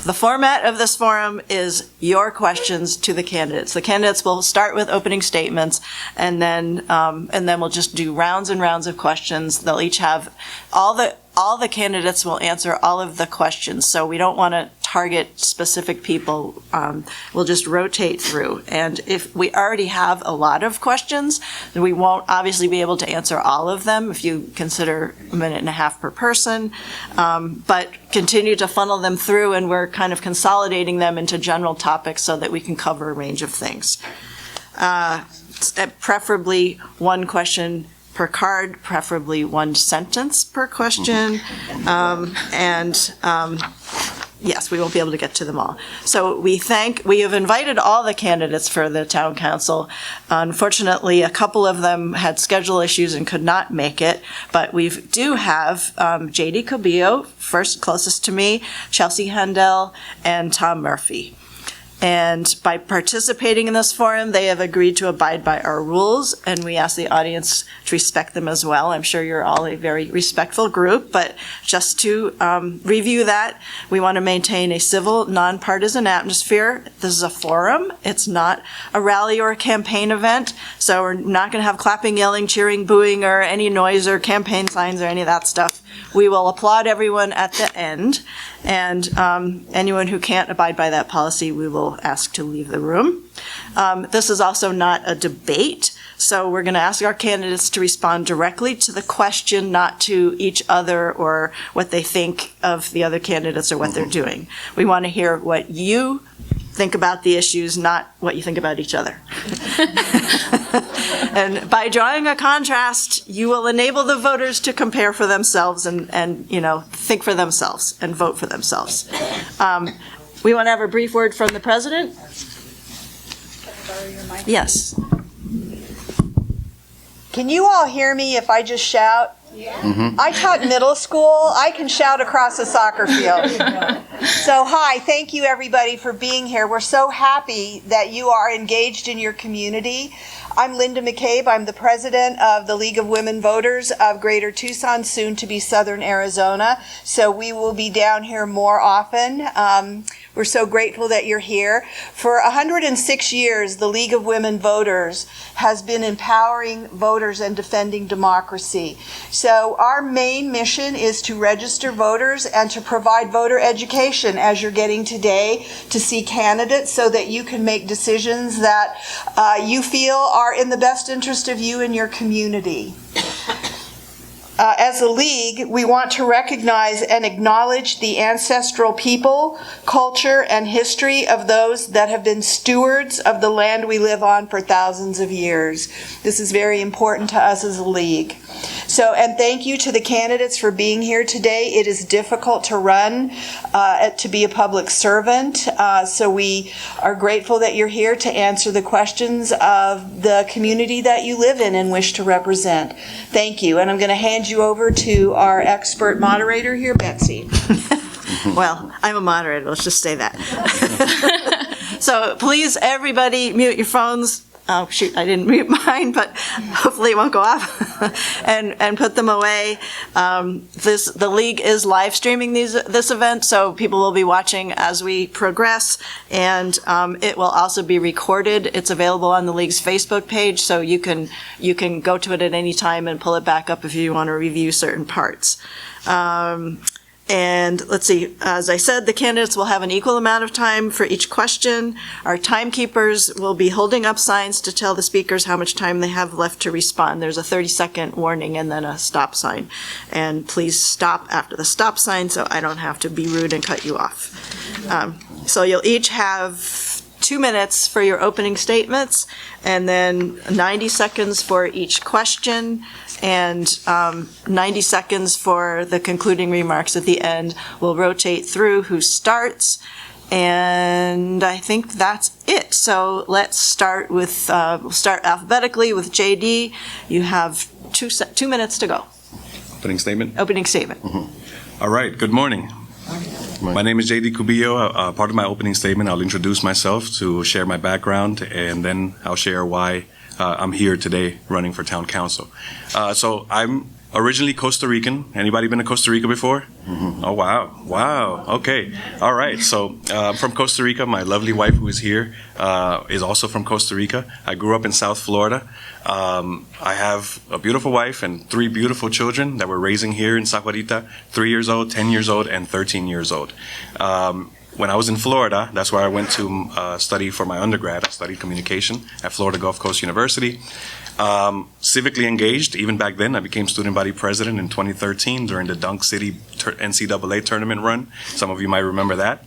The format of this forum is your questions to the candidates. The candidates will start with opening statements, and then we'll just do rounds and rounds of questions. They'll each have all the candidates will answer all of the questions. So we don't want to target specific people. We'll just rotate through. And if we already have a lot of questions, then we won't obviously be able to answer all of them if you consider 1.5 minutes per person. But continue to funnel them through, and we're kind of consolidating them into general topics so that we can cover a range of things. Preferably one question per card, preferably one sentence per question, yes, we won't be able to get to them all. So we have invited all the candidates for the town council. Unfortunately, a couple of them had schedule issues and could not make it, but we do have JD Cubillo, first closest to me, Chelsea Hundal, and Tom Murphy. And by participating in this forum, they have agreed to abide by our rules, and we ask the audience to respect them as well. I'm sure you're all a very respectful group, but just to review that, we want to maintain a civil, nonpartisan atmosphere. This is a forum. It's not a rally or a campaign event, so we're not going to have clapping, yelling, cheering, booing, or any noise or campaign signs or any of that stuff. We will applaud everyone at the end, and anyone who can't abide by that policy, we will ask to leave the room. This is also not a debate, so we're going to ask our candidates to respond directly to the question, not to each other or what they think of the other candidates or what they're doing. We want to hear what you think about the issues, not what you think about each other. And by drawing a contrast, you will enable the voters to compare for themselves and think for themselves and vote for themselves. We want to have a brief word from the president. Yes. Can you all hear me if I just shout? Yeah. Mm-hmm. I taught middle school. I can shout across a soccer field. So hi, thank you everybody for being here. We're so happy that you are engaged in your community. I'm Linda McCabe. I'm the president of the League of Women Voters of Greater Tucson, soon to be Southern Arizona. So we will be down here more often. We're so grateful that you're here. For 106 years, the League of Women Voters has been empowering voters and defending democracy. So our main mission is to register voters and to provide voter education, as you're getting today, to see candidates so that you can make decisions that you feel are in the best interest of you and your community. As a league, we want to recognize and acknowledge the ancestral people, culture, and history of those that have been stewards of the land we live on for thousands of years. This is very important to us as a league. So, and thank you to the candidates for being here today. It is difficult to run, to be a public servant. So we are grateful that you're here to answer the questions of the community that you live in and wish to represent. Thank you. And I'm going to hand you over to our expert moderator here, Betsy. Well, I'm a moderator. Let's just say that. So please, everybody, mute your phones. Oh, shoot, I didn't mute mine, but hopefully it won't go off. and put them away. The league is live streaming this event, so people will be watching as we progress, and it will also be recorded. It's available on the league's Facebook page, so you can go to it at any time and pull it back up if you want to review certain parts. And let's see, as I said, the candidates will have an equal amount of time for each question. Our timekeepers will be holding up signs to tell the speakers how much time they have left to respond. There's a 30-second warning and then a stop sign. And please stop after the stop sign so I don't have to be rude and cut you off. So you'll each have 2 minutes for your opening statements, and then 90 seconds for each question, and 90 seconds for the concluding remarks at the end. We'll rotate through who starts, and I think that's it. So let's start with, we'll start alphabetically with JD. You have 2 minutes to go. Opening statement? Opening statement. Mm-hmm. All right, good morning. My name is JD Cubillo. Part of my opening statement, I'll introduce myself to share my background, and then I'll share why I'm here today running for town council. So I'm Originally Costa Rican. Anybody been to Costa Rica before? Mm-hmm. Oh, wow. Wow. Okay. All right. So I'm from Costa Rica. My lovely wife who is here is also from Costa Rica. I grew up in South Florida. I have a beautiful wife and 3 beautiful children that we're raising here in Sahuarita, 3 years old, 10 years old, and 13 years old. When I was in Florida, that's where I went to study for my undergrad. I studied communication at Florida Gulf Coast University. Civically engaged, even back then. I became student body president in 2013 during the Dunk City NCAA tournament run. Some of you might remember that.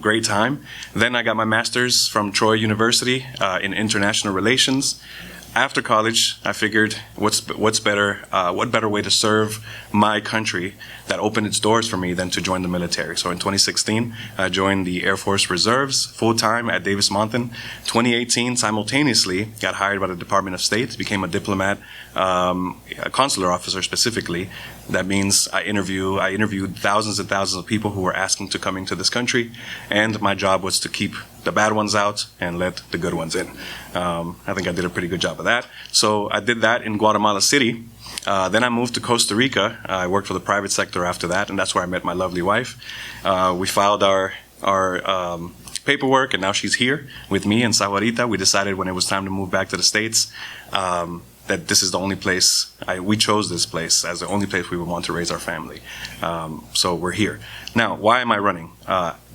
Great time. Then I got my master's from Troy University in international relations. After college, I figured what better way to serve my country that opened its doors for me than to join the military. So in 2016, I joined the Air Force Reserves full-time at Davis-Monthan. 2018, simultaneously, got hired by the Department of State, became a diplomat, a consular officer specifically. That means I interviewed thousands and thousands of people who were asking to come into this country, and my job was to keep the bad ones out and let the good ones in. I think I did a pretty good job of that. So I did that in Guatemala City. Then I moved to Costa Rica. I worked for the private sector after that, and that's where I met my lovely wife. We filed our paperwork, and now she's here with me in Sahuarita. We decided when it was time to move back to the States that this is the only place, we chose this place as the only place we would want to raise our family. So we're here. Now, why am I running?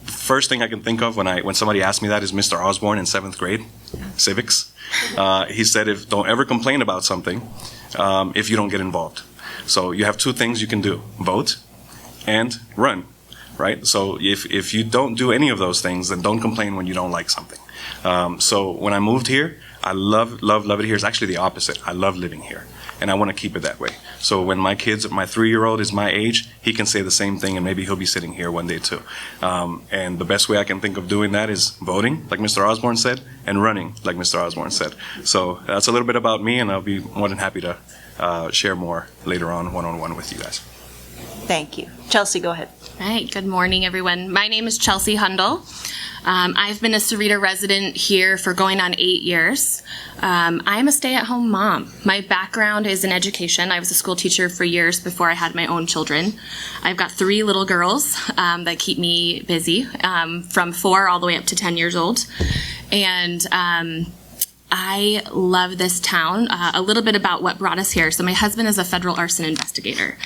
First thing I can think of when somebody asks me that is Mr. Osborne in 7th grade, civics. He said, don't ever complain about something if you don't get involved. So you have 2 things you can do, vote and run, right? So if you don't do any of those things, then don't complain when you don't like something. So when I moved here, I love it here. It's actually the opposite. I love living here, and I want to keep it that way. So when my 3-year-old is my age, he can say the same thing, and maybe he'll be sitting here one day too. And the best way I can think of doing that is voting, like Mr. Osborne said, and running, like Mr. Osborne said. So that's a little bit about me, and I'll be more than happy to share more later on one-on-one with you guys. Thank you. Chelsea, go ahead. All right. Good morning, everyone. My name is Chelsea Hundal. I've been a Sahuarita resident here for going on 8 years. I'm a stay-at-home mom. My background is in education. I was a school teacher for years before I had my own children. I've got 3 little girls that keep me busy, from 4 all the way up to 10 years old. And I love this town. A little bit about what brought us here. So my husband is a federal arson investigator,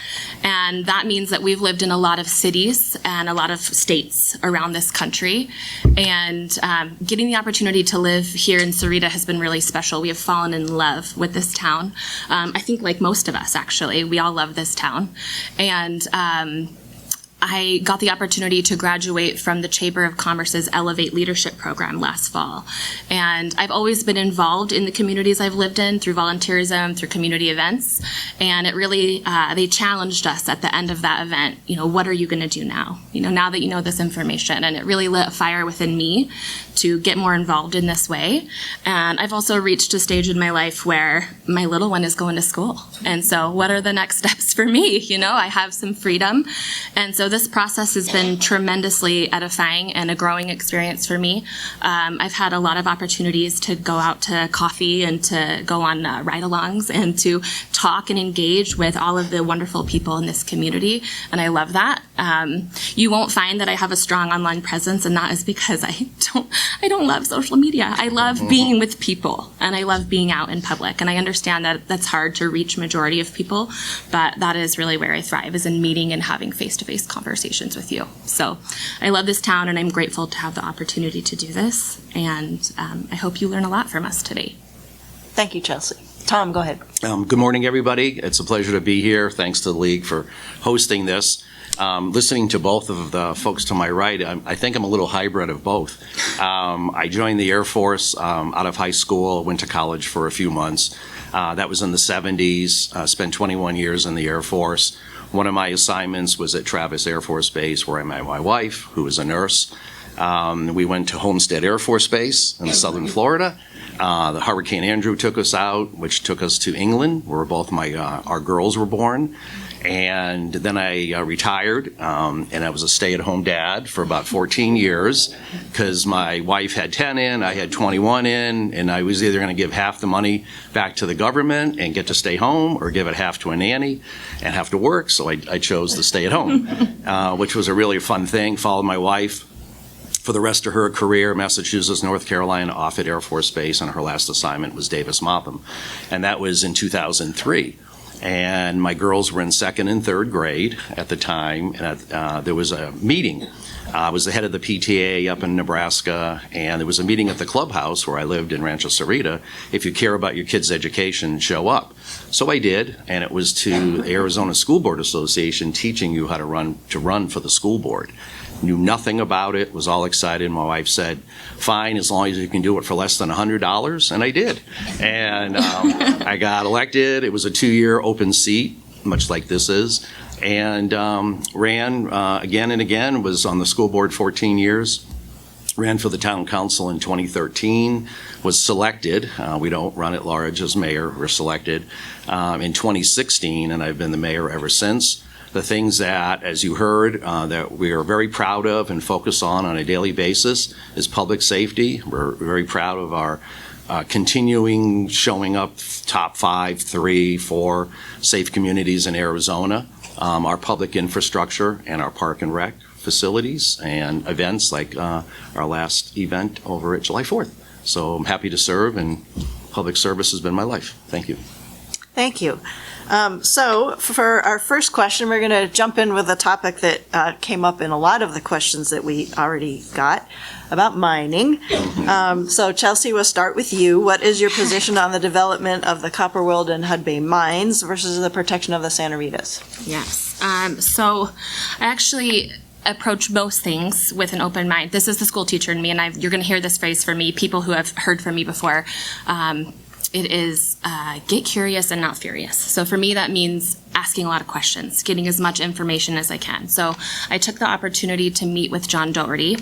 and that means that we've lived in a lot of cities and a lot of states around this country, and getting the opportunity to live here in Sahuarita has been really special. We have fallen in love with this town. I think like most of us, actually, we all love this town. And I got the opportunity to graduate from the Chamber of Commerce's Elevate Leadership Program last fall. And I've always been involved in the communities I've lived in through volunteerism, through community events. And it really, they challenged us at the end of that event, what are you going to do now? Now that you know this information. And it really lit a fire within me to get more involved in this way. And I've also reached a stage in my life where my little one is going to school. And so what are the next steps for me? I have some freedom. And so this process has been tremendously edifying and a growing experience for me. I've had a lot of opportunities to go out to coffee and to go on ride-alongs and to talk and engage with all of the wonderful people in this community. And I love that. You won't find that I have a strong online presence, and that is because I don't love social media. I love being with people, and I love being out in public. And I understand that that's hard to reach majority of people, but that is really where I thrive, is in meeting and having face-to-face conversations with you. So I love this town, and I'm grateful to have the opportunity to do this. And I hope you learn a lot from us today. Thank you, Chelsea. Tom, go ahead. Good morning, everybody. It's a pleasure to be here. Thanks to the League for hosting this. Listening to both of the folks to my right, I think I'm a little hybrid of both. I joined the Air Force out of high school, went to college for a few months. That was in the 70s, spent 21 years in the Air Force. One of my assignments was at Travis Air Force Base, where I met my wife, who is a nurse. We went to Homestead Air Force Base in southern Florida. The Hurricane Andrew took us out, which took us to England, where both our girls were born. And then I retired, and I was a stay-at-home dad for about 14 years because my wife had 10 in, I had 21 in, and I was either going to give half the money back to the government and get to stay home or give it half to a nanny and have to work. So I chose to stay at home, which was a really fun thing. Followed my wife for the rest of her career, Massachusetts, North Carolina, Offutt Air Force Base, and her last assignment was Davis-Monthan. And that was in 2003. And my girls were in second and third grade at the time, and there was a meeting. I was the head of the PTA up in Nebraska, and there was a meeting at the clubhouse where I lived in Rancho Sahuarita. If you care about your kids' education, show up. So I did, and it was to the Arizona School Board Association teaching you how to run for the school board. Knew nothing about it, was all excited. My wife said, fine, as long as you can do it for less than $100, and I did. And I got elected. It was a 2-year open seat, much like this is, and ran again and again, was on the school board 14 years, ran for the town council in 2013, was selected. We don't run at large as mayor, we're selected in 2016, and I've been the mayor ever since. The things that, as you heard, that we are very proud of and focus on a daily basis is public safety. We're very proud of our continuing showing up top 5, 3, 4 safe communities in Arizona, our public infrastructure and our park and rec facilities and events like our last event over at July 4th. So I'm happy to serve, and public service has been my life. Thank you. Thank you. So for our first question, we're going to jump in with a topic that came up in a lot of the questions that we already got about mining. So Chelsea, we'll start with you. What is your position on the development of the Copper World and Hudbay mines versus the protection of the Sahuaritas? Yes. So I actually approach most things with an open mind. This is the school teacher in me, and you're going to hear this phrase from me, people who have heard from me before. It is get curious and not furious. So for me, that means asking a lot of questions, getting as much information as I can. So I took the opportunity to meet with John Doherty,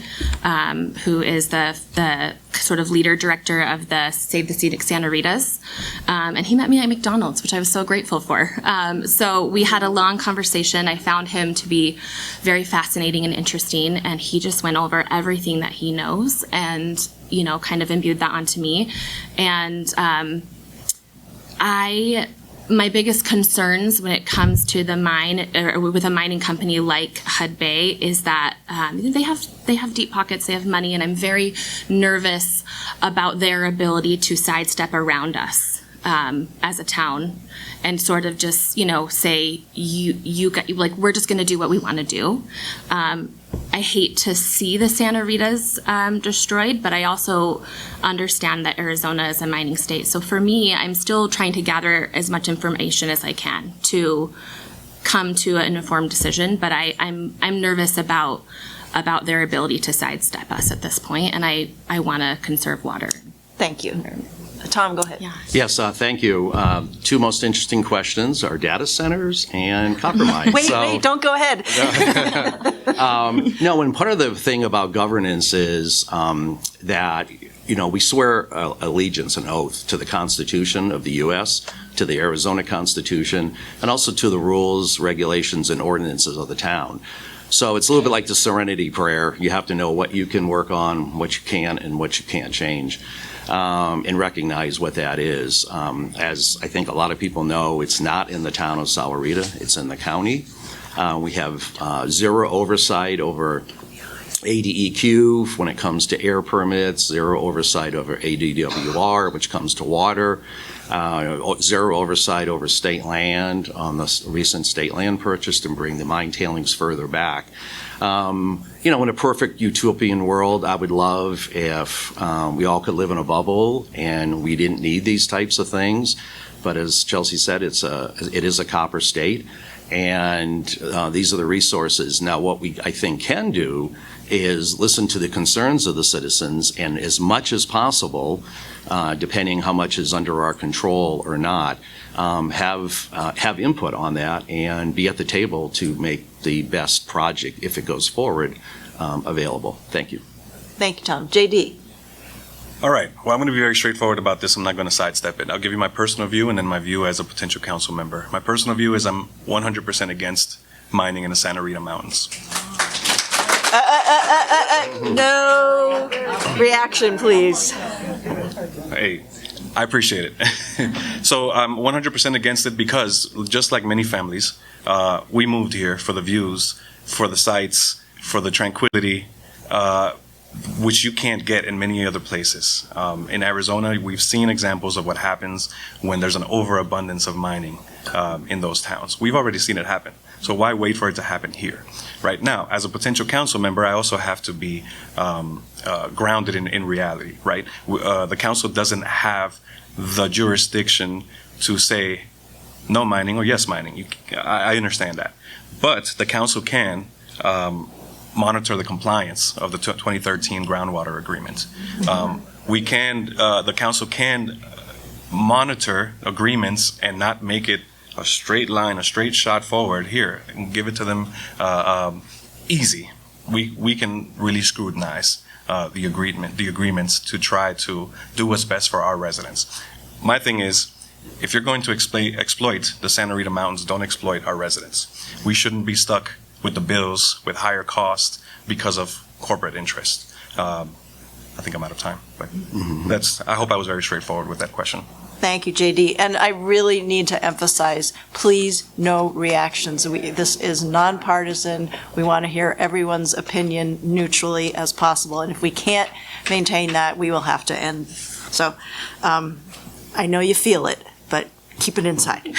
who is the sort of leader director of the Save the Scenic Sahuaritas. And he met me at McDonald's, which I was so grateful for. So we had a long conversation. I found him to be very fascinating and interesting, and he just went over everything that he knows and, you know, kind of imbued that onto me. And my biggest concerns when it comes to the mine, or with a mining company like Hudbay, is that they have deep pockets, they have money, and I'm very nervous about their ability to sidestep around us as a town and sort of just, you know, say you got, like, we're just going to do what we want to do. I hate to see the Sahuaritas destroyed, but I also understand that Arizona is a mining state. So for me, I'm still trying to gather as much information as I can to come to an informed decision. But I'm nervous about their ability to sidestep us at this point, and I want to conserve water. Thank you. Tom, go ahead. Yeah. Yes, thank you. Two most interesting questions are data centers and copper mines. Wait, don't go ahead. No, and part of the thing about governance is that, you know, we swear allegiance and oath to the Constitution of the U.S., to the Arizona Constitution, and also to the rules, regulations, and ordinances of the town. So it's a little bit like the Serenity Prayer. You have to know what you can work on, what you can, and what you can't change. And recognize what that is. As I think a lot of people know, it's not in the town of Sahuarita, it's in the county. We have zero oversight over ADEQ when it comes to air permits, zero oversight over ADWR, which comes to water, zero oversight over state land on the recent state land purchase to bring the mine tailings further back. You know, in a perfect utopian world, I would love if we all could live in a bubble and we didn't need these types of things. But as Chelsea said, it is a copper state, and these are the resources. Now, what we, I think, can do is listen to the concerns of the citizens, and as much as possible, depending how much is under our control or not, have input on that and be at the table to make the best project, if it goes forward, available. Thank you. Thank you, Tom. JD. All right. Well, I'm going to be very straightforward about this. I'm not going to sidestep it. I'll give you my personal view and then my view as a potential council member. My personal view is I'm 100% against mining in the Sahuarita Mountains. No reaction, please. Hey, I appreciate it. So I'm 100% against it because, just like many families, we moved here for the views, for the sights, for the tranquility, which you can't get in many other places. In Arizona, we've seen examples of what happens when there's an overabundance of mining in those towns. We've already seen it happen. So why wait for it to happen here? Right now, as a potential council member, I also have to be grounded in reality, right? The council doesn't have the jurisdiction to say no mining or yes mining. I understand that. But the council can monitor the compliance of the 2013 groundwater agreement. The council can monitor agreements and not make it a straight line, a straight shot forward here, and give it to them easy. We can really scrutinize the agreements to try to do what's best for our residents. My thing is, if you're going to exploit the Sahuarita Mountains, don't exploit our residents. We shouldn't be stuck with the bills, with higher costs because of corporate interest. I think I'm out of time, but I hope I was very straightforward with that question. Thank you, JD. And I really need to emphasize, please, no reactions. This is nonpartisan. We want to hear everyone's opinion neutrally as possible. And if we can't maintain that, we will have to end. So I know you feel it, but keep it inside.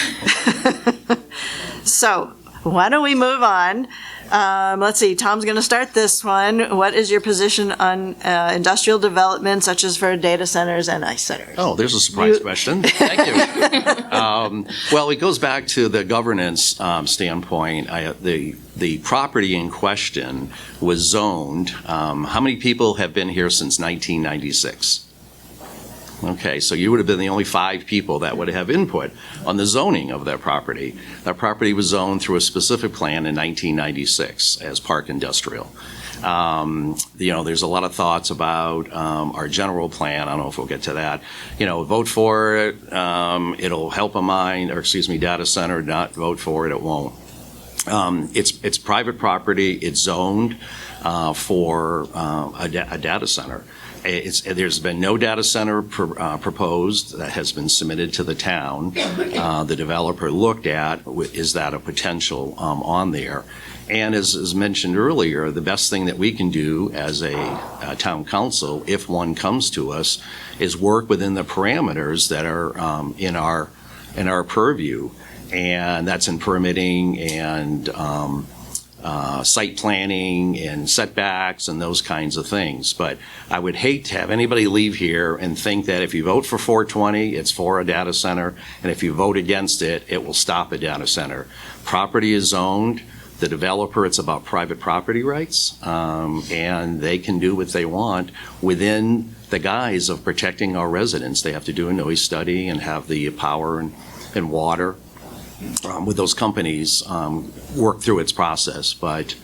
So why don't we move on? Let's see, Tom's going to start this one. What is your position on industrial development, such as for data centers and ice centers? Oh, there's a surprise question. Thank you. Well, it goes back to the governance standpoint. The property in question was zoned. How many people have been here since 1996? Okay, so you would have been the only 5 people that would have input on the zoning of that property. That property was zoned through a specific plan in 1996 as Park Industrial. There's a lot of thoughts about our general plan. I don't know if we'll get to that. Vote for it. It'll help a data center. Not vote for it. It won't. It's private property. It's zoned for a data center. There's been no data center proposed that has been submitted to the town. The developer looked at, is that a potential on there? And as mentioned earlier, the best thing that we can do as a town council, if one comes to us, is work within the parameters that are in our purview. And that's in permitting and site planning and setbacks and those kinds of things. But I would hate to have anybody leave here and think that if you vote for 420, it's for a data center, and if you vote against it, it will stop a data center. Property is zoned. The developer, it's about private property rights, and they can do what they want within the guise of protecting our residents. They have to do a noise study and have the power and water with those companies work through its process. But,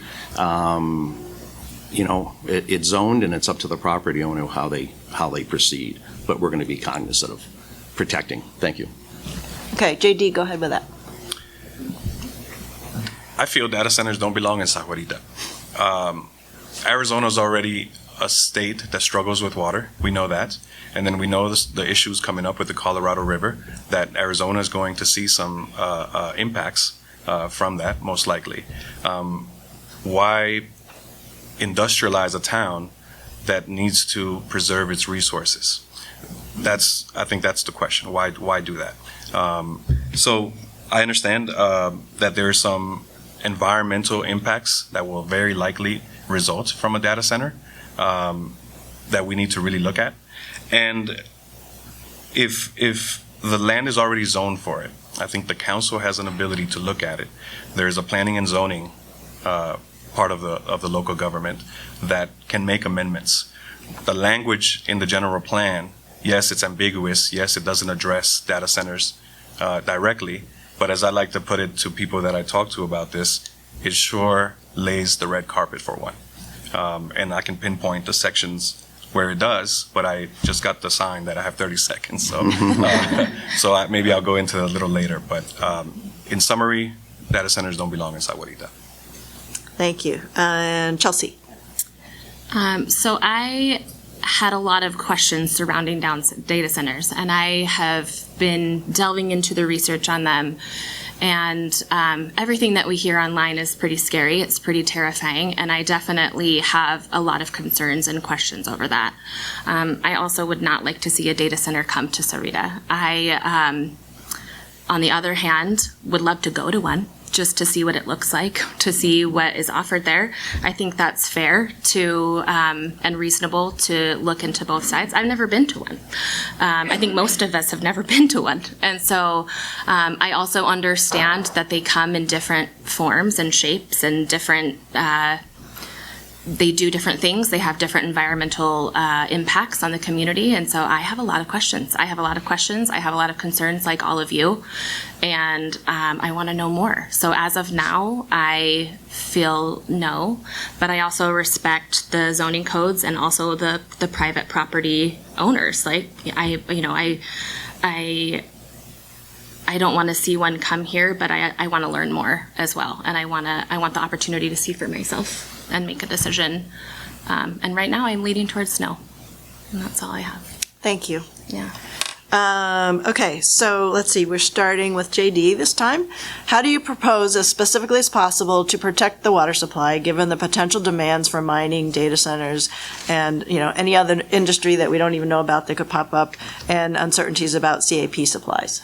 it's zoned and it's up to the property owner how they proceed. But we're going to be cognizant of protecting. Thank you. Okay, JD, go ahead with that. I feel data centers don't belong in Sahuarita. Arizona's already a state that struggles with water. We know that. And then we know the issues coming up with the Colorado River, that Arizona is going to see some impacts from that, most likely. Why industrialize a town that needs to preserve its resources? I think that's the question. Why do that? So I understand that there are some environmental impacts that will very likely result from a data center that we need to really look at. And if the land is already zoned for it, I think the council has an ability to look at it. There's a planning and zoning part of the local government that can make amendments. The language in the general plan, yes, it's ambiguous. Yes, it doesn't address data centers directly. But as I like to put it to people that I talk to about this, it sure lays the red carpet for one. And I can pinpoint the sections where it does, but I just got the sign that I have 30 seconds. So, maybe I'll go into it a little later. But in summary, data centers don't belong in Sahuarita. Thank you. And Chelsea? So I had a lot of questions surrounding data centers, and I have been delving into the research on them. And everything that we hear online is pretty scary. It's pretty terrifying, and I definitely have a lot of concerns and questions over that. I also would not like to see a data center come to Sahuarita. I, on the other hand, would love to go to one just to see what it looks like, to see what is offered there. I think that's fair to and reasonable to look into both sides. I've never been to one. I think most of us have never been to one. And so I also understand that they come in different forms and shapes and different they do different things. They have different environmental impacts on the community. And so I have a lot of questions. I have a lot of concerns like all of you. And I want to know more. So as of now, I feel no, but I also respect the zoning codes and also the private property owners. Like I don't want to see one come here, but I want to learn more as well. And I want the opportunity to see for myself and make a decision. And right now I'm leaning towards no. And that's all I have. Thank you. Yeah. Okay, so let's see, we're starting with JD this time. How do you propose, as specifically as possible, to protect the water supply, given the potential demands for mining, data centers, and, any other industry that we don't even know about that could pop up, and uncertainties about CAP supplies?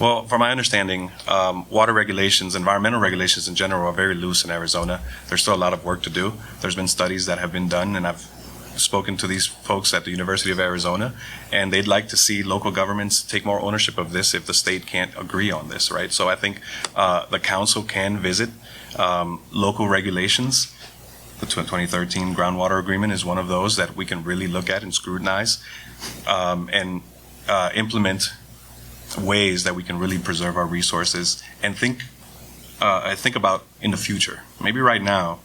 Well, from my understanding, water regulations, environmental regulations in general are very loose in Arizona. There's still a lot of work to do. There's been studies that have been done, and I've spoken to these folks at the University of Arizona, and they'd like to see local governments take more ownership of this if the state can't agree on this, right? So I think the council can visit local regulations. The 2013 groundwater agreement is one of those that we can really look at and scrutinize and implement ways that we can really preserve our resources and think about in the future. Maybe right now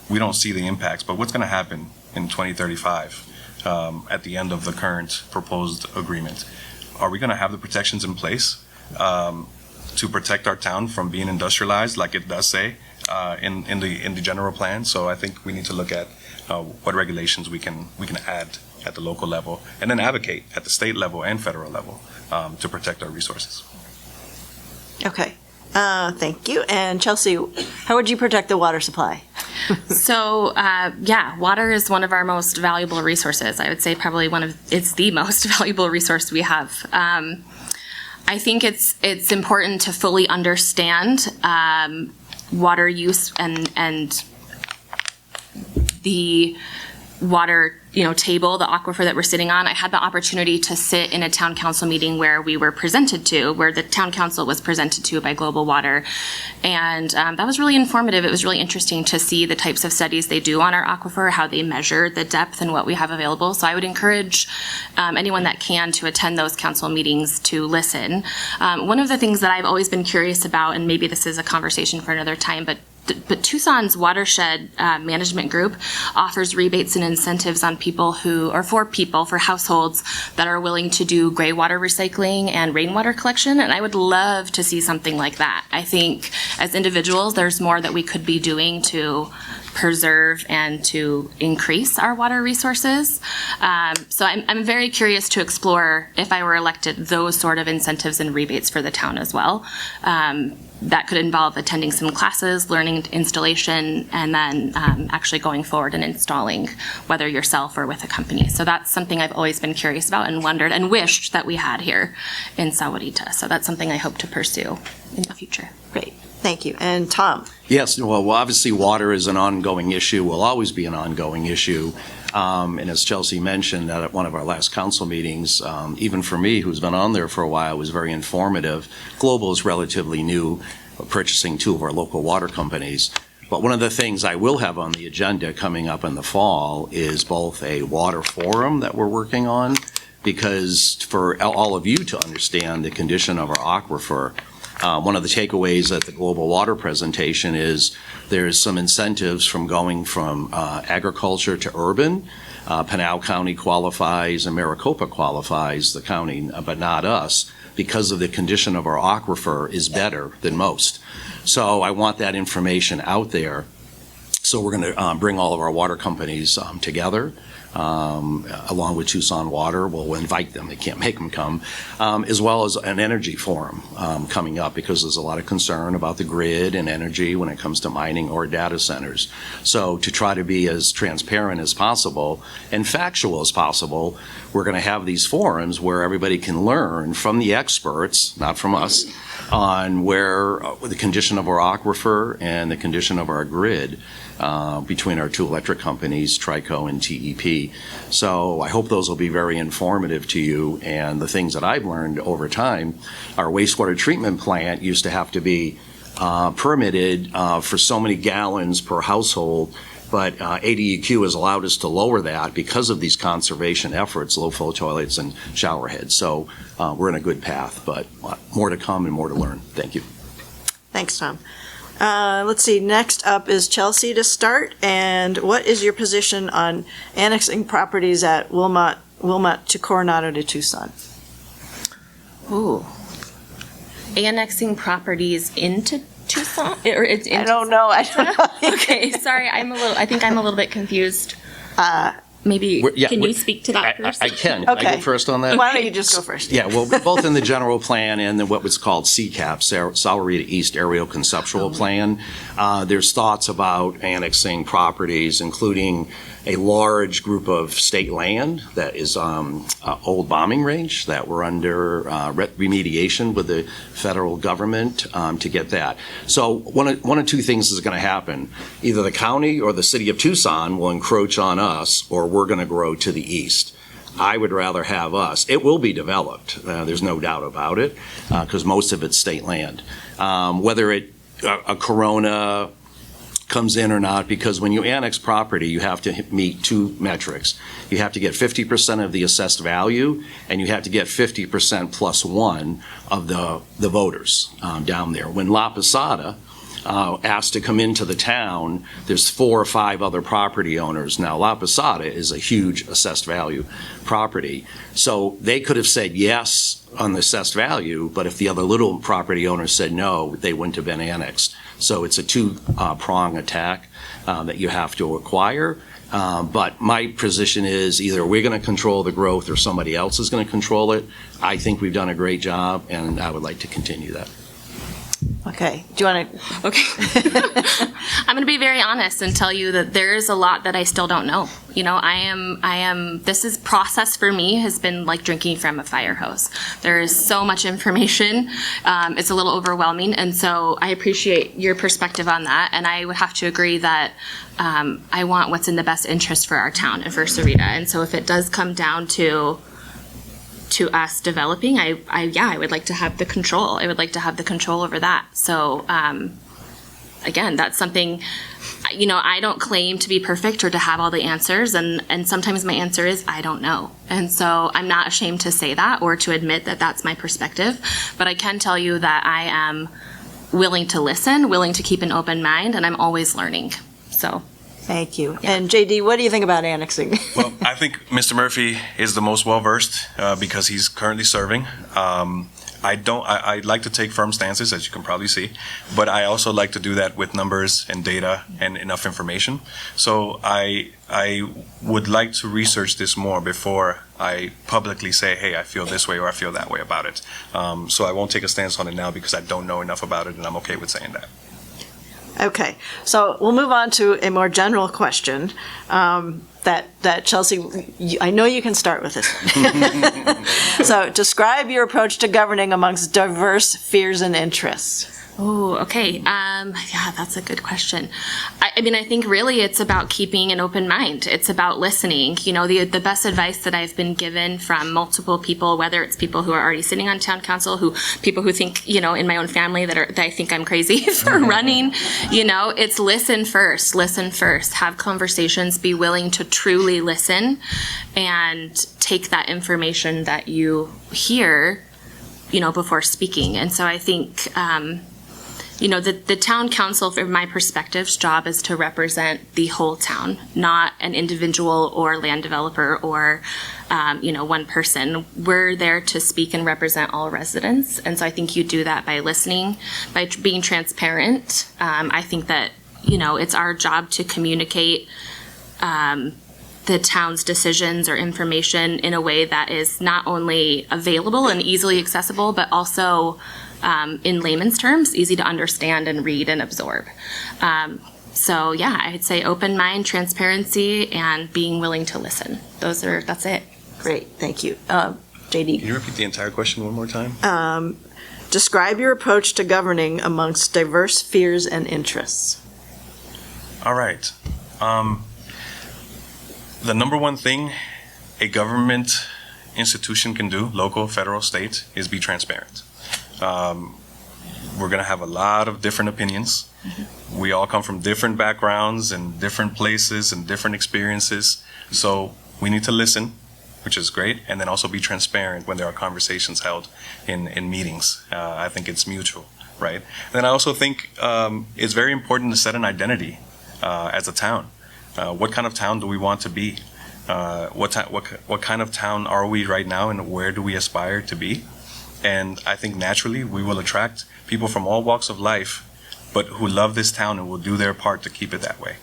we don't see the impacts, but what's going to happen in 2035 at the end of the current proposed agreement? Are we going to have the protections in place to protect our town from being industrialized, like it does say in the general plan? So I think we need to look at what regulations we can add at the local level, and then advocate at the state level and federal level to protect our resources. Okay, thank you. And Chelsea, how would you protect the water supply? So, water is one of our most valuable resources. I would say probably it's the most valuable resource we have. I think it's important to fully understand water use and the water table, the aquifer that we're sitting on. I had the opportunity to sit in a town council meeting where the town council was presented to by Global Water. And that was really informative. It was really interesting to see the types of studies they do on our aquifer, how they measure the depth and what we have available. So I would encourage anyone that can to attend those council meetings to listen. One of the things that I've always been curious about, and maybe this is a conversation for another time, but Tucson's watershed management group offers rebates and incentives on for households that are willing to do gray water recycling and rainwater collection. And I would love to see something like that. I think as individuals, there's more that we could be doing to preserve and to increase our water resources. So I'm very curious to explore, if I were elected, those sort of incentives and rebates for the town as well. That could involve attending some classes, learning installation, and then actually going forward and installing, whether yourself or with a company. So that's something I've always been curious about and wondered and wished that we had here in Sahuarita. So that's something I hope to pursue in the future. Great, thank you. And Tom? Yes, well, obviously water is an ongoing issue, will always be an ongoing issue. And as Chelsea mentioned at one of our last council meetings, even for me, who's been on there for a while, it was very informative. Global is relatively new, purchasing two of our local water companies. But one of the things I will have on the agenda coming up in the fall is both a water forum that we're working on, because for all of you to understand the condition of our aquifer, One of the takeaways at the global water presentation is there's some incentives from going from agriculture to urban. Pinal County qualifies and Maricopa qualifies, the county, but not us, because of the condition of our aquifer is better than most. So I want that information out there. So we're going to bring all of our water companies together, along with Tucson Water. We'll invite them. They can't make them come, as well as an energy forum coming up, because there's a lot of concern about the grid and energy when it comes to mining or data centers. So to try to be as transparent as possible and factual as possible, we're going to have these forums where everybody can learn from the experts, not from us, on where the condition of our aquifer and the condition of our grid between our two electric companies, Trico and TEP. So I hope those will be very informative to you. And the things that I've learned over time, our wastewater treatment plant used to have to be permitted for so many gallons per household, but ADEQ has allowed us to lower that because of these conservation efforts, low flow toilets and shower heads. So we're in a good path, but more to come and more to learn. Thank you. Thanks, Tom. Let's see, next up is Chelsea to start. And what is your position on annexing properties at Wilmot to Coronado to Tucson? Ooh. Annexing properties into Tucson? Or it's I don't know. Okay, sorry, I think I'm a little bit confused. Maybe, can you speak to that first? I can. Okay. I go first on that? Why don't you just go first? Yeah, well, both in the general plan and then what was called CCAP, Sahuarita East Aerial Conceptual Plan, there's thoughts about annexing properties, including a large group of state land that is old bombing range that we're under remediation with the federal government to get that. So one of two things is going to happen. Either the county or the city of Tucson will encroach on us, or we're going to grow to the east. I would rather have us. It will be developed. There's no doubt about it, because most of it's state land. Whether a Corona comes in or not, because when you annex property, you have to meet two metrics. You have to get 50% of the assessed value, and you have to get 50% plus one of the voters down there. When La Posada asked to come into the town, there's 4 or 5 other property owners. Now, La Posada is a huge assessed value property. So they could have said yes on the assessed value, but if the other little property owners said no, they wouldn't have been annexed. So it's a two-prong attack that you have to acquire. But my position is either we're going to control the growth or somebody else is going to control it. I think we've done a great job, and I would like to continue that. Okay. Do you want to? Okay. I'm going to be very honest and tell you that there is a lot that I still don't know. You know, this process for me has been like drinking from a fire hose. There is so much information. It's a little overwhelming. And so I appreciate your perspective on that. And I would have to agree that I want what's in the best interest for our town and for Sahuarita. And so if it does come down to us developing, I would like to have the control. I would like to have the control over that. So, again, that's something, you know, I don't claim to be perfect or to have all the answers. And sometimes my answer is, I don't know. And so I'm not ashamed to say that or to admit that that's my perspective. But I can tell you that I am willing to listen, willing to keep an open mind, and I'm always learning. So. Thank you. Yeah. And JD, what do you think about annexing? Well, I think Mr. Murphy is the most well-versed because he's currently serving. I like to take firm stances, as you can probably see, but I also like to do that with numbers and data and enough information. So I would like to research this more before I publicly say, hey, I feel this way or I feel that way about it. So I won't take a stance on it now because I don't know enough about it, and I'm okay with saying that. Okay, so we'll move on to a more general question that Chelsea, I know you can start with this one. So describe your approach to governing amongst diverse fears and interests. Oh, okay. Yeah, that's a good question. I mean, I think really it's about keeping an open mind. It's about listening. You know, the best advice that I've been given from multiple people, whether it's people who are already sitting on town council, people who think, you know, in my own family that I think I'm crazy for running, you know, it's listen first, have conversations, be willing to truly listen and take that information that you hear, before speaking. And so I think, the town council, from my perspective's job is to represent the whole town, not an individual or land developer or, one person. We're there to speak and represent all residents. And so I think you do that by listening, by being transparent. I think that, it's our job to communicate the town's decisions or information in a way that is not only available and easily accessible, but also in layman's terms, easy to understand and read and absorb. So yeah, I'd say open mind, transparency, and being willing to listen. That's it. Great, thank you. JD? Can you repeat the entire question one more time? Describe your approach to governing amongst diverse fears and interests. All right. The number one thing a government institution can do, local, federal, state, is be transparent. We're going to have a lot of different opinions. Mm-hmm. We all come from different backgrounds and different places and different experiences. So we need to listen, which is great, and then also be transparent when there are conversations held in meetings. I think it's mutual, right? Then I also think it's very important to set an identity as a town. What kind of town do we want to be? What kind of town are we right now, and where do we aspire to be? And I think naturally we will attract people from all walks of life, but who love this town and will do their part to keep it that way.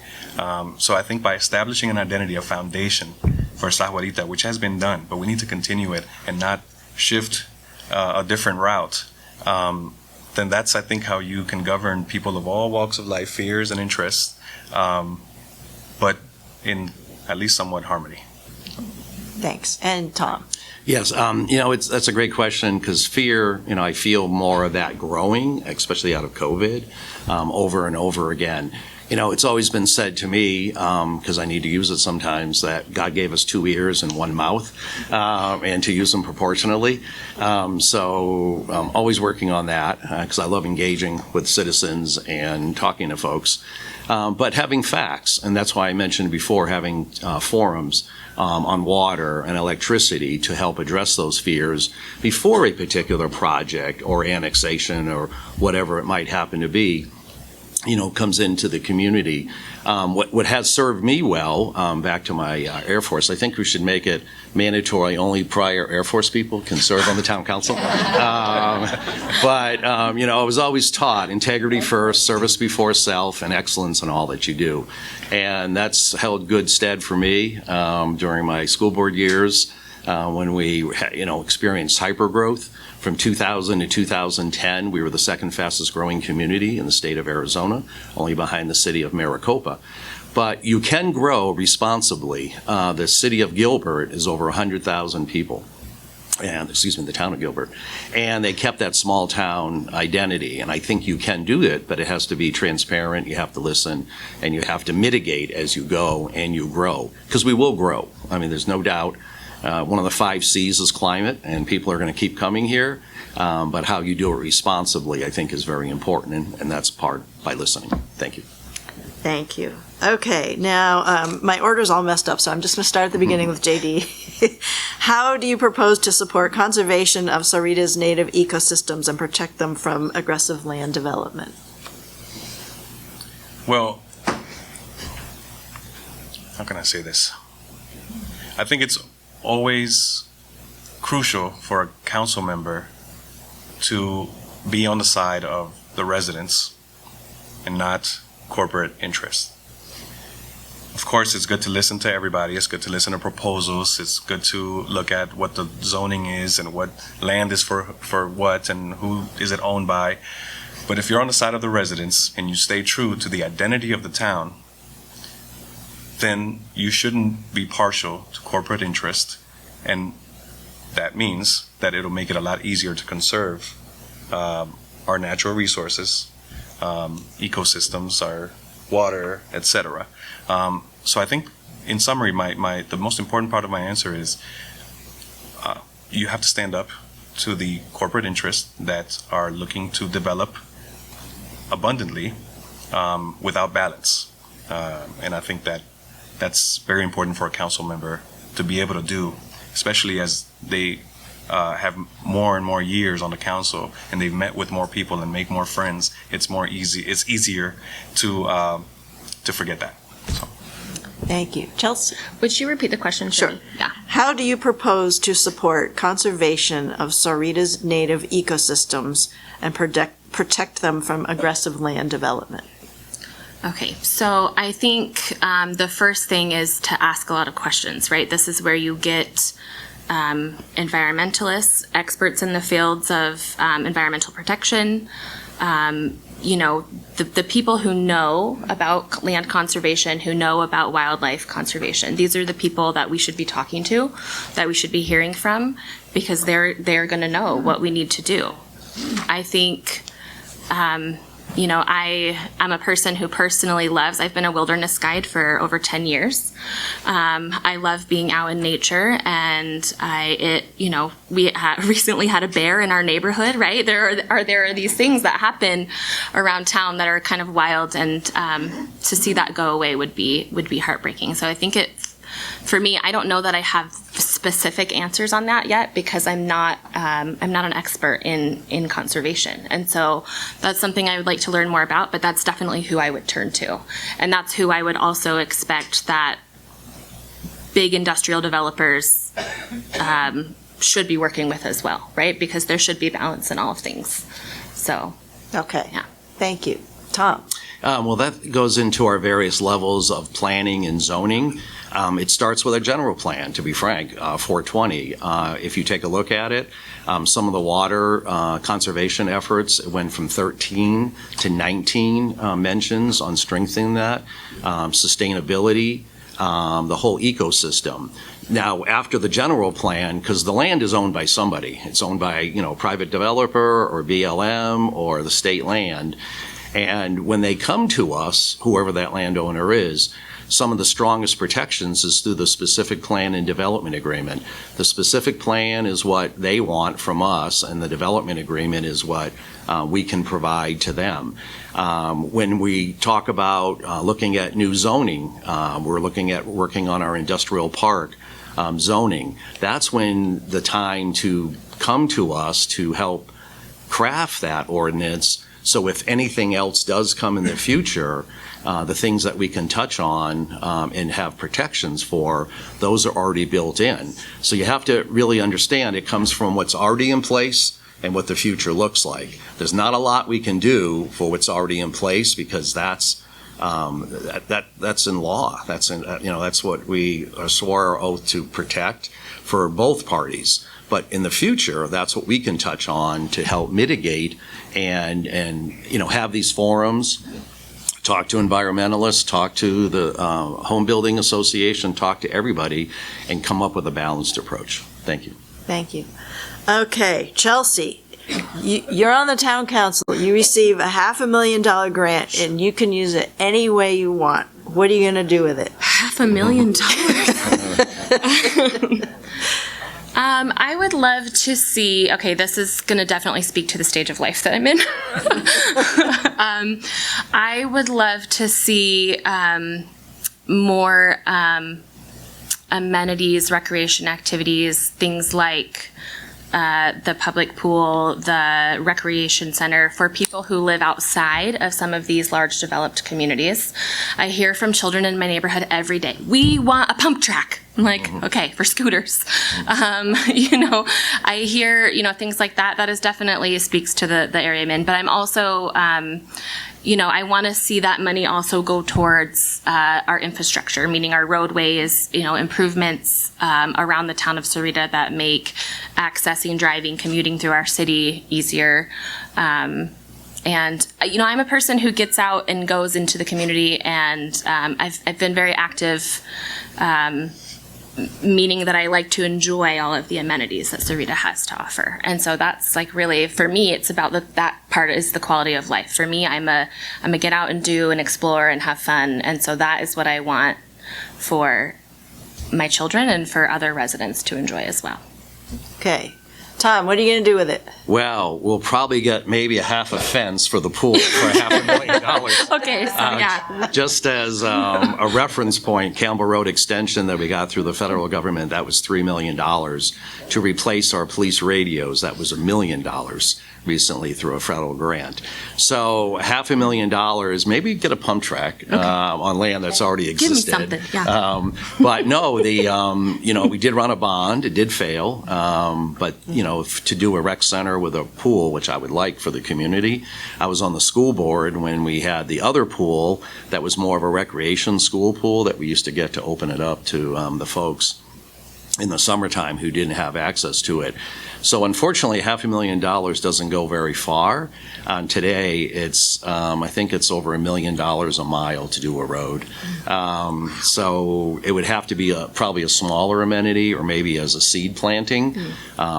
So I think by establishing an identity, a foundation for Sahuarita, which has been done, but we need to continue it and not shift a different route, then that's, I think, how you can govern people of all walks of life, fears and interests, but in at least somewhat harmony. Thanks. And Tom? Yes, that's a great question, because fear, I feel more of that growing, especially out of COVID, over and over again. It's always been said to me, because I need to use it sometimes, that God gave us 2 ears and 1 mouth, and to use them proportionally. So I'm always working on that, because I love engaging with citizens and talking to folks. But having facts, and that's why I mentioned before having forums on water and electricity to help address those fears before a particular project or annexation or whatever it might happen to be, comes into the community. What has served me well, back to my Air Force, I think we should make it mandatory only prior Air Force people can serve on the town council. But I was always taught integrity first, service before self, and excellence in all that you do. And that's held good stead for me during my school board years when we experienced hypergrowth. From 2000 to 2010, we were the second fastest growing community in the state of Arizona, only behind the city of Maricopa. But you can grow responsibly. The city of Gilbert is over 100,000 people. And the town of Gilbert. And they kept that small town identity. And I think you can do it, but it has to be transparent. You have to listen, and you have to mitigate as you go and you grow. Because we will grow. I mean, there's no doubt. One of the 5 C's is climate, and people are going to keep coming here. But how you do it responsibly, I think, is very important, and that's part by listening. Thank you. Thank you. Okay, now my order's all messed up, so I'm just going to start at the beginning with JD. How do you propose to support conservation of Sahuarita's native ecosystems and protect them from aggressive land development? Well, how can I say this? I think it's always crucial for a council member to be on the side of the residents and not corporate interest. Of course, it's good to listen to everybody. It's good to listen to proposals. It's good to look at what the zoning is and what land is for what and who is it owned by. But if you're on the side of the residents and you stay true to the identity of the town, then you shouldn't be partial to corporate interest, and that means that it'll make it a lot easier to conserve our natural resources, ecosystems, our water, etc. So I think, in summary, the most important part of my answer is you have to stand up to the corporate interests that are looking to develop abundantly without balance, and I think that's very important for a council member to be able to do, especially as they have more and more years on the council, and they've met with more people and make more friends, it's easier to forget that. So. Thank you. Chelsea? Would you repeat the question for Sure. me? Yeah. How do you propose to support conservation of Sahuarita's native ecosystems and protect them from aggressive land development? Okay, so I think the first thing is to ask a lot of questions, right? This is where you get environmentalists, experts in the fields of environmental protection, the people who know about land conservation, who know about wildlife conservation. These are the people that we should be talking to, that we should be hearing from, because they're going to know what we need to do. I think, I'm a person who personally loves, I've been a wilderness guide for over 10 years. I love being out in nature, and we recently had a bear in our neighborhood, right? There are these things that happen around town that are kind of wild, and to see that go away would be heartbreaking. So I think for me, I don't know that I have specific answers on that yet, because I'm not an expert in conservation, and so that's something I would like to learn more about. But that's definitely who I would turn to, and that's who I would also expect that big industrial developers should be working with as well, right? Because there should be balance in all of things. So, Okay. yeah. Thank you. Tom? Well, that goes into our various levels of planning and zoning. It starts with a general plan, to be frank, 420. If you take a look at it, some of the water conservation efforts went from 13 to 19 mentions on strengthening that, sustainability, the whole ecosystem. Now, after the general plan, because the land is owned by somebody, it's owned by, a private developer or BLM or the state land. And when they come to us, whoever that landowner is, some of the strongest protections is through the specific plan and development agreement. The specific plan is what they want from us, and the development agreement is what we can provide to them. When we talk about looking at new zoning, we're looking at working on our industrial park zoning. That's when the time to come to us to help craft that ordinance. So if anything else does come in the future, the things that we can touch on and have protections for, those are already built in. So you have to really understand it comes from what's already in place and what the future looks like. There's not a lot we can do for what's already in place, because that's in law. That's what we swore our oath to protect for both parties. But in the future, that's what we can touch on to help mitigate and have these forums, talk to environmentalists, talk to the Home Building Association, talk to everybody, and come up with a balanced approach. Thank you. Thank you. Okay, Chelsea, you're on the town council. You receive a $500,000 grant, and you can use it any way you want. What are you going to do with it? $500,000. I would love to see, okay, this is going to definitely speak to the stage of life that I'm in. I would love to see more amenities, recreation activities, things like the public pool, the recreation center for people who live outside of some of these large developed communities. I hear from children in my neighborhood every day, we want a pump track. I'm like, okay, for scooters. I hear, things like that. That is definitely speaks to the area I'm in. But I'm also, I want to see that money also go towards our infrastructure, meaning our roadways, improvements around the town of Sahuarita that make accessing, driving, commuting through our city easier. And, I'm a person who gets out and goes into the community, and I've been very active, meaning that I like to enjoy all of the amenities that Sahuarita has to offer. And so that's really, for me, it's about that part is the quality of life. For me, I'm a get out and do and explore and have fun. And so that is what I want for my children and for other residents to enjoy as well. Okay. Tom, what are you going to do with it? Well, we'll probably get maybe a half a fence for the pool for $500,000. Okay, so yeah. Just as a reference point, Campbell Road extension that we got through the federal government, that was $3 million. To replace our police radios, that was $1 million recently through a federal grant. So $500,000, maybe get a pump track on land that's already existed. Give me something, yeah. But no, we did run a bond. It did fail. But, to do a rec center with a pool, which I would like for the community. I was on the school board when we had the other pool that was more of a recreation school pool that we used to get to open it up to the folks in the summertime who didn't have access to it. So unfortunately, $500,000 doesn't go very far. Today, it's I think it's over $1 million a mile to do a road. So it would have to be probably a smaller amenity or maybe as a seed planting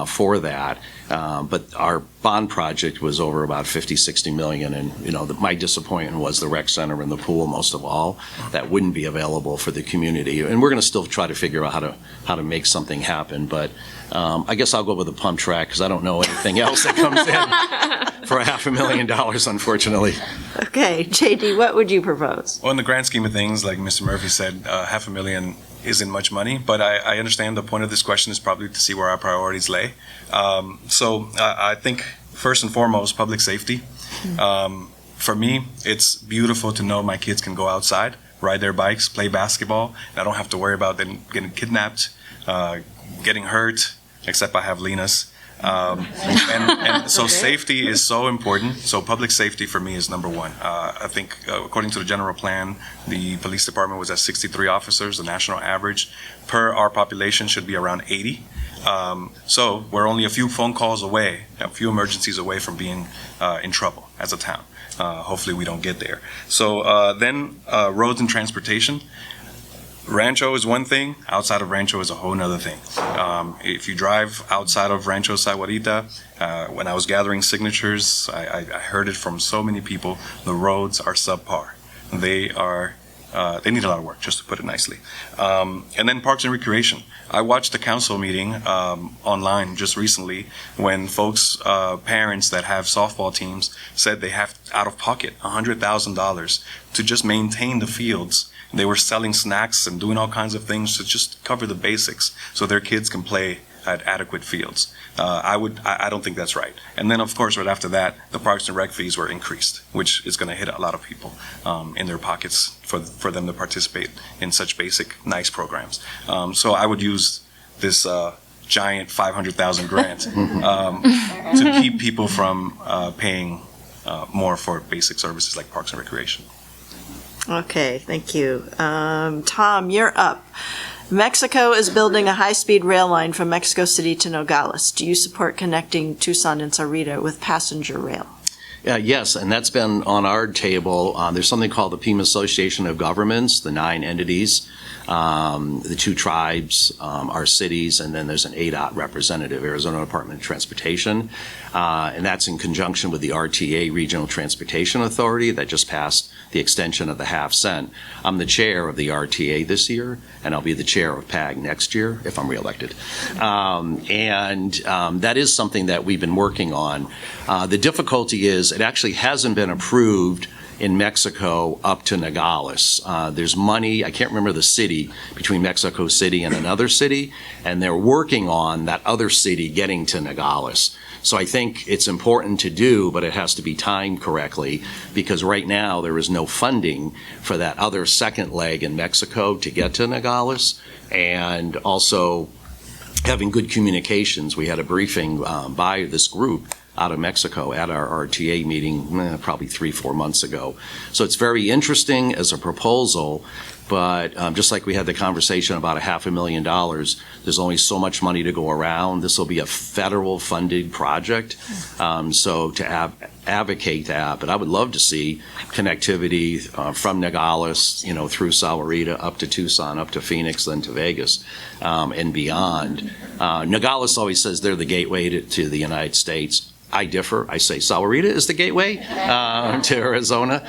for that. But our bond project was over about 50, 60 million. And, my disappointment was the rec center and the pool, most of all, that wouldn't be available for the community. And we're going to still try to figure out how to make something happen. But I guess I'll go with the pump track because I don't know anything else that comes in for $500,000, unfortunately. Okay, JD, what would you propose? Well, in the grand scheme of things, like Mr. Murphy said, $500,000 isn't much money, but I understand the point of this question is probably to see where our priorities lay. So I think first and foremost, public safety. For me, it's beautiful to know my kids can go outside, ride their bikes, play basketball, and I don't have to worry about them getting kidnapped, getting hurt, except I have Lena's. And so safety is so important. So public safety for me is number one. I think according to the general plan, the police department was at 63 officers. The national average per our population should be around 80. So we're only a few phone calls away, a few emergencies away from being in trouble as a town. Hopefully we don't get there. So then roads and transportation. Rancho is one thing, outside of Rancho is a whole nother thing. If you drive outside of Rancho Sahuarita, when I was gathering signatures, I heard it from so many people, the roads are subpar. They need a lot of work, just to put it nicely. And then Parks and Recreation. I watched a council meeting online just recently when folks, parents that have softball teams said they have out of pocket $100,000 to just maintain the fields. They were selling snacks and doing all kinds of things to just cover the basics so their kids can play at adequate fields. I don't think that's right. And then, of course, right after that, the Parks and Rec fees were increased, which is going to hit a lot of people in their pockets for them to participate in such basic, nice programs. So I would use this giant 500,000 grant to keep people from paying more for basic services like Parks and Recreation. Okay, thank you. Tom, you're up. Mexico is building a high-speed rail line from Mexico City to Nogales. Do you support connecting Tucson and Sahuarita with passenger rail? Yes, and that's been on our table. There's something called the Pima Association of Governments, the 9 entities, the 2 tribes, our cities, and then there's an ADOT representative, Arizona Department of Transportation, and that's in conjunction with the RTA, Regional Transportation Authority, that just passed the extension of the half-cent. I'm the chair of the RTA this year, and I'll be the chair of PAG next year if I'm reelected. And that is something that we've been working on. The difficulty is it actually hasn't been approved in Mexico up to Nogales. There's money, I can't remember the city, between Mexico City and another city, and they're working on that other city getting to Nogales. So I think it's important to do, but it has to be timed correctly, because right now there is no funding for that other second leg in Mexico to get to Nogales, and also having good communications. We had a briefing by this group out of Mexico at our RTA meeting probably 3-4 months ago. So it's very interesting as a proposal, but just like we had the conversation about $500,000, there's only so much money to go around. This will be a federal funded project, so to advocate that, but I would love to see connectivity from Nogales, through Sahuarita up to Tucson, up to Phoenix, then to Vegas, and beyond. Nogales always says they're the gateway to the United States. I differ. I say Sahuarita is the gateway to Arizona.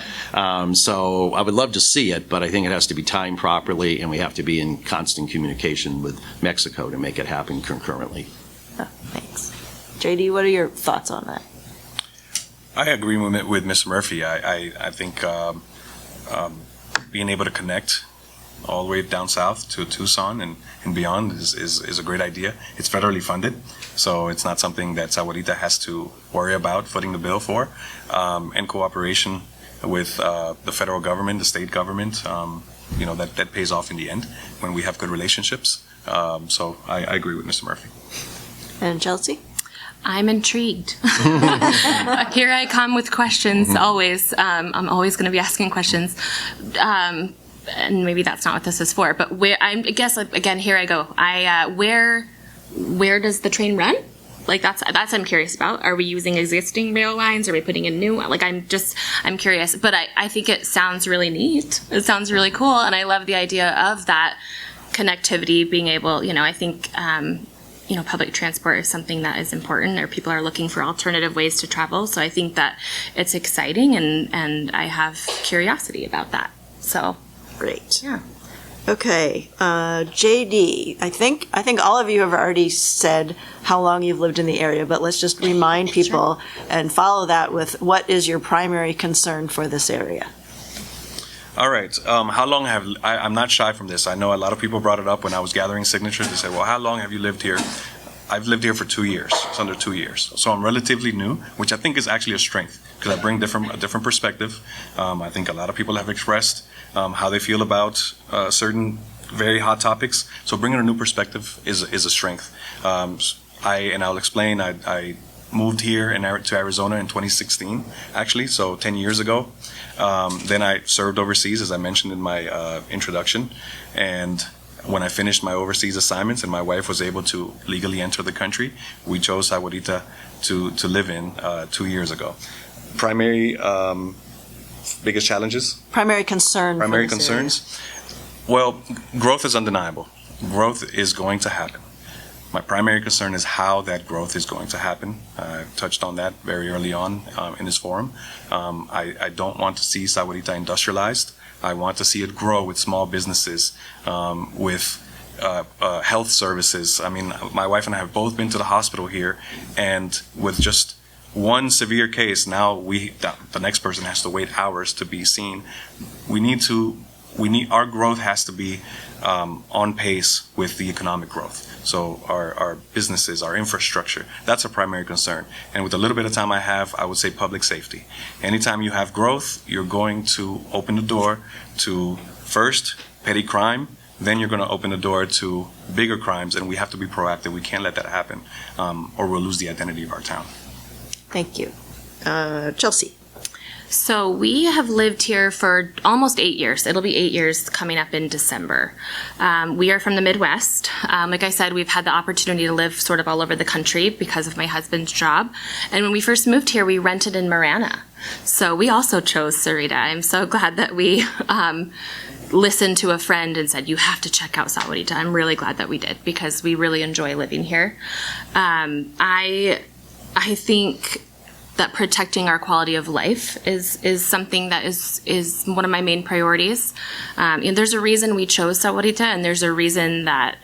So I would love to see it, but I think it has to be timed properly, and we have to be in constant communication with Mexico to make it happen concurrently. Oh, thanks. JD, what are your thoughts on that? I agree with Ms. Murphy. I think being able to connect all the way down south to Tucson and beyond is a great idea. It's federally funded, so it's not something that Sahuarita has to worry about footing the bill for. And cooperation with the federal government, the state government, that pays off in the end when we have good relationships. So I agree with Mr. Murphy. And Chelsea? I'm intrigued. Here I come with questions, always. I'm always going to be asking questions. And maybe that's not what this is for, but I guess, again, here I go. Where does the train run? Like, that's I'm curious about. Are we using existing rail lines? Are we putting in new? Like, I'm curious. But I think it sounds really neat. It sounds really cool. And I love the idea of that connectivity, being able, I think, public transport is something that is important, or people are looking for alternative ways to travel. So I think that it's exciting, and I have curiosity about that. So Great. yeah. Okay, JD, I think all of you have already said how long you've lived in the area, but let's just remind people and follow that with what is your primary concern for this area? All right. How long I'm not shy from this. I know a lot of people brought it up when I was gathering signatures. They said, well, how long have you lived here? I've lived here for 2 years. It's under 2 years. So I'm relatively new, which I think is actually a strength because I bring a different perspective. I think a lot of people have expressed how they feel about certain very hot topics. So bringing a new perspective is a strength. I'll explain. I moved here to Arizona in 2016, actually, so 10 years ago. Then I served overseas, as I mentioned in my introduction. And when I finished my overseas assignments and my wife was able to legally enter the country, we chose Sahuarita to live in 2 years ago. Primary biggest challenges? Primary concern. Primary for this area. concerns? Well, growth is undeniable. Growth is going to happen. My primary concern is how that growth is going to happen. I touched on that very early on in this forum. I don't want to see Sahuarita industrialized. I want to see it grow with small businesses, with health services. I mean, my wife and I have both been to the hospital here, and with just one severe case, now the next person has to wait hours to be seen. Our growth has to be on pace with the economic growth. So our businesses, our infrastructure, that's a primary concern. And with the little bit of time I have, I would say public safety. Anytime you have growth, you're going to open the door to, first, petty crime, then you're going to open the door to bigger crimes, and we have to be proactive. We can't let that happen, or we'll lose the identity of our town. Thank you. Chelsea. So we have lived here for almost 8 years. It'll be 8 years coming up in December. We are from the Midwest. Like I said, we've had the opportunity to live sort of all over the country because of my husband's job. And when we first moved here, we rented in Marana. So we also chose Sahuarita. I'm so glad that we listened to a friend and said, you have to check out Sahuarita. I'm really glad that we did because we really enjoy living here. I think that protecting our quality of life is something that is one of my main priorities. And there's a reason we chose Sahuarita, and there's a reason that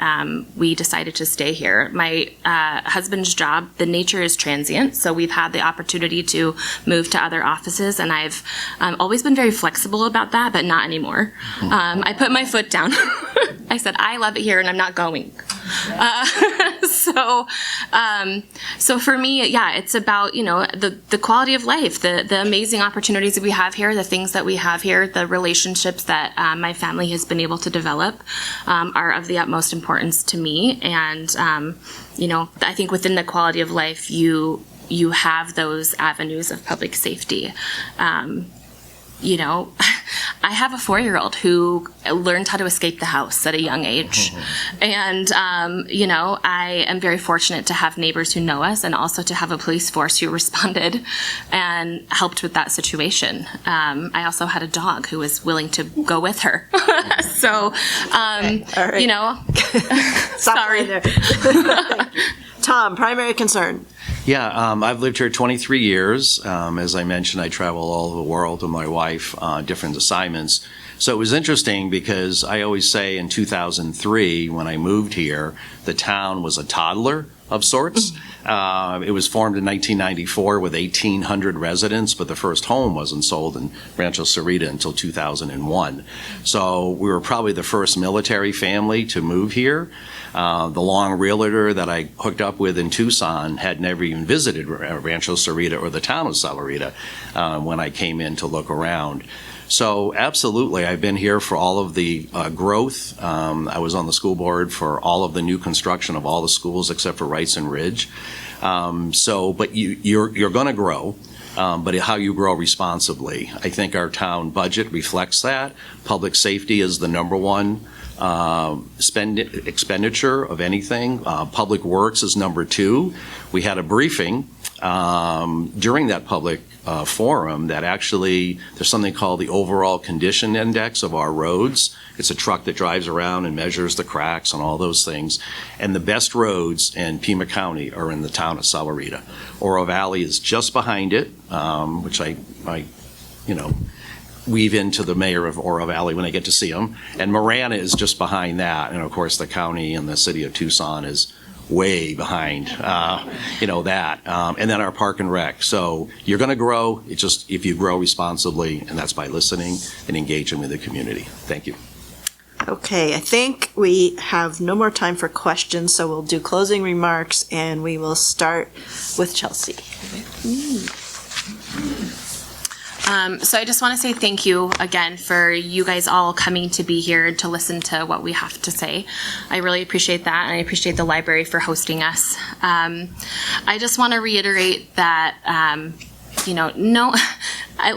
we decided to stay here. My husband's job, the nature is transient, so we've had the opportunity to move to other offices, and I've always been very flexible about that, but not anymore. I put my foot down. I said, I love it here, and I'm not going. So for me, yeah, it's about, the quality of life, the amazing opportunities that we have here, the things that we have here, the relationships that my family has been able to develop are of the utmost importance to me. And, I think within the quality of life, you have those avenues of public safety. I have a 4-year-old who learned how to escape the house at a young age. And, I am very fortunate to have neighbors who know us and also to have a police force who responded and helped with that situation. I also had a dog who was willing to go with her. So, All right. Stop sorry. right there. Tom, primary concern. Yeah, I've lived here 23 years. As I mentioned, I travel all over the world with my wife on different assignments. So it was interesting because I always say in 2003, when I moved here, the town was a toddler of sorts. It was formed in 1994 with 1,800 residents, but the first home wasn't sold in Rancho Sahuarita until 2001. So we were probably the first military family to move here. The long realtor that I hooked up with in Tucson had never even visited Rancho Sahuarita or the town of Sahuarita when I came in to look around. So absolutely, I've been here for all of the growth. I was on the school board for all of the new construction of all the schools except for Wrights and Ridge. But you're going to grow. But how you grow responsibly. I think our town budget reflects that. Public safety is the number one expenditure of anything. Public works is number two. We had a briefing during that public forum that actually there's something called the overall condition index of our roads. It's a truck that drives around and measures the cracks and all those things. And the best roads in Pima County are in the town of Sahuarita. Oro Valley is just behind it, which I weave into the mayor of Oro Valley when I get to see him. And Marana is just behind that. And of course, the county and the city of Tucson is way behind, that. And then our park and rec. So you're going to grow. It's just if you grow responsibly, and that's by listening and engaging with the community. Thank you. Okay, I think we have no more time for questions, so we'll do closing remarks, and we will start with Chelsea. So I just want to say thank you again for you guys all coming to be here to listen to what we have to say. I really appreciate that, and I appreciate the library for hosting us. I just want to reiterate that, at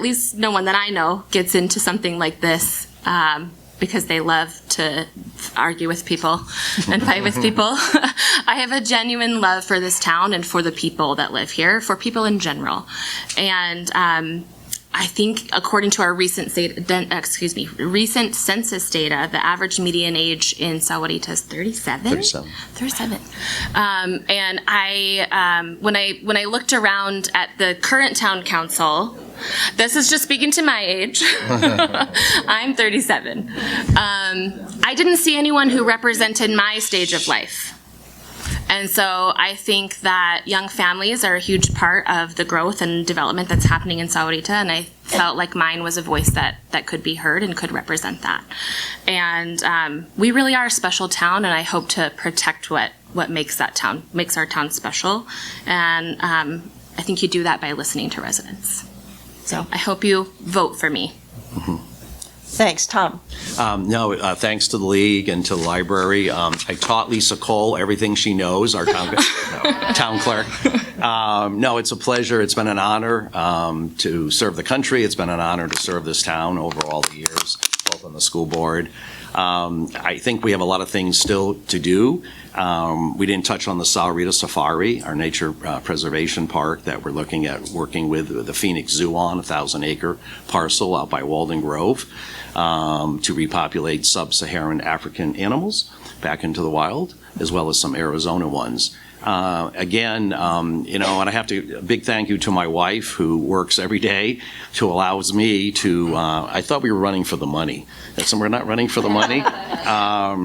least no one that I know gets into something like this because they love to argue with people and fight with people. I have a genuine love for this town and for the people that live here, for people in general. And I think according to our recent census data, the average median age in Sahuarita is 37. 37. And when I looked around at the current town council, this is just speaking to my age. I'm 37. I didn't see anyone who represented my stage of life. And so I think that young families are a huge part of the growth and development that's happening in Sahuarita, and I felt like mine was a voice that could be heard and could represent that. And we really are a special town, and I hope to protect what makes our town special. And I think you do that by listening to residents. So I hope you vote for me. Mm-hmm. Thanks, Tom. Thanks to the league and to the library. I taught Lisa Cole everything she knows, our town clerk. It's a pleasure. It's been an honor to serve the country. It's been an honor to serve this town over all the years, both on the school board. I think we have a lot of things still to do. We didn't touch on the Sahuarita Safari, our nature preservation park that we're looking at working with the Phoenix Zoo on, a 1,000-acre parcel out by Walden Grove to repopulate sub-Saharan African animals back into the wild, as well as some Arizona ones. And I have to, a big thank you to my wife who works every day to allows me to, I thought we were running for the money. So we're not running for the money. I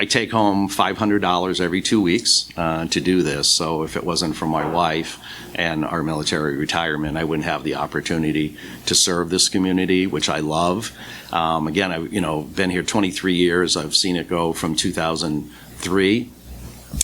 take home $500 every 2 weeks to do this. So if it wasn't for my wife and our military retirement, I wouldn't have the opportunity to serve this community, which I love. I've been here 23 years. I've seen it go from 2003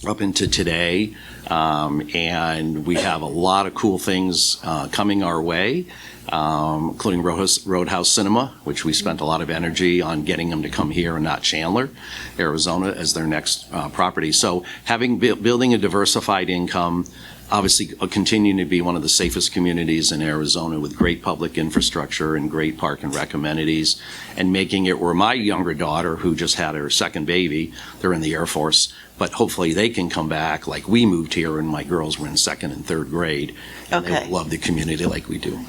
up into today, and we have a lot of cool things coming our way, including Roadhouse Cinema, which we spent a lot of energy on getting them to come here and not Chandler, Arizona, as their next property. So building a diversified income, obviously continuing to be one of the safest communities in Arizona with great public infrastructure and great park and rec amenities, and making it where my younger daughter, who just had her second baby, they're in the Air Force, but hopefully they can come back like we moved here and my girls were in second and third grade. And Okay. they love the community like we do.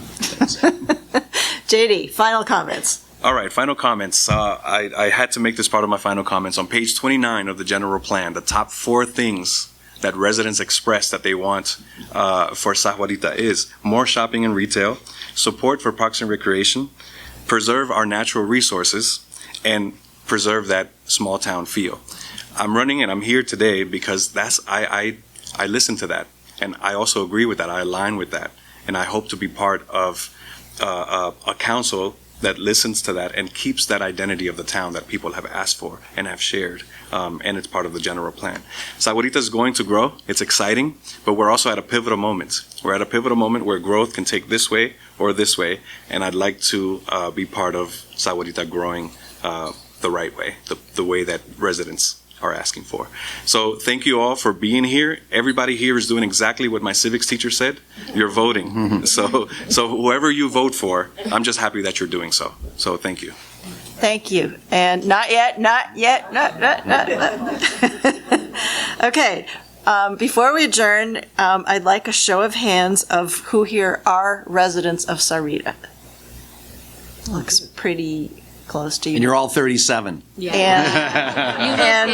JD, final comments. All right, final comments. I had to make this part of my final comments. On page 29 of the general plan, the top 4 things that residents express that they want for Sahuarita is more shopping and retail, support for parks and recreation, preserve our natural resources, and preserve that small town feel. I'm running and I'm here today because I listen to that, and I also agree with that. I align with that, and I hope to be part of a council that listens to that and keeps that identity of the town that people have asked for and have shared, and it's part of the general plan. Sahuarita is going to grow. It's exciting, but we're also at a pivotal moment. We're at a pivotal moment where growth can take this way or this way, and I'd like to be part of Sahuarita growing the right way, the way that residents are asking for. So thank you all for being here. Everybody here is doing exactly what my civics teacher said. You're voting. So whoever you vote for, I'm just happy that you're doing so. So thank you. Thank you. And not yet. Okay. Before we adjourn, I'd like a show of hands of who here are residents of Sahuarita. Looks pretty close to you. And you're all 37. And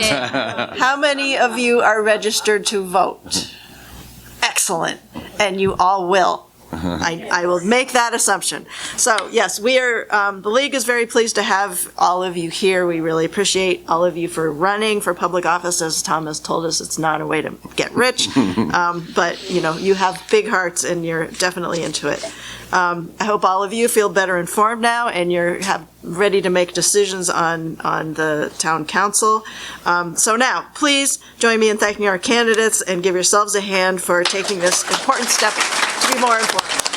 how many of you are registered to vote? Excellent. And you all will. I will make that assumption. So, yes, we are, the League is very pleased to have all of you here. We really appreciate all of you for running for public office. As Tom has told us, it's not a way to get rich. But, you have big hearts and you're definitely into it. I hope all of you feel better informed now and you're ready to make decisions on the town council. So now, please join me in thanking our candidates and give yourselves a hand for taking this important step to be more informed.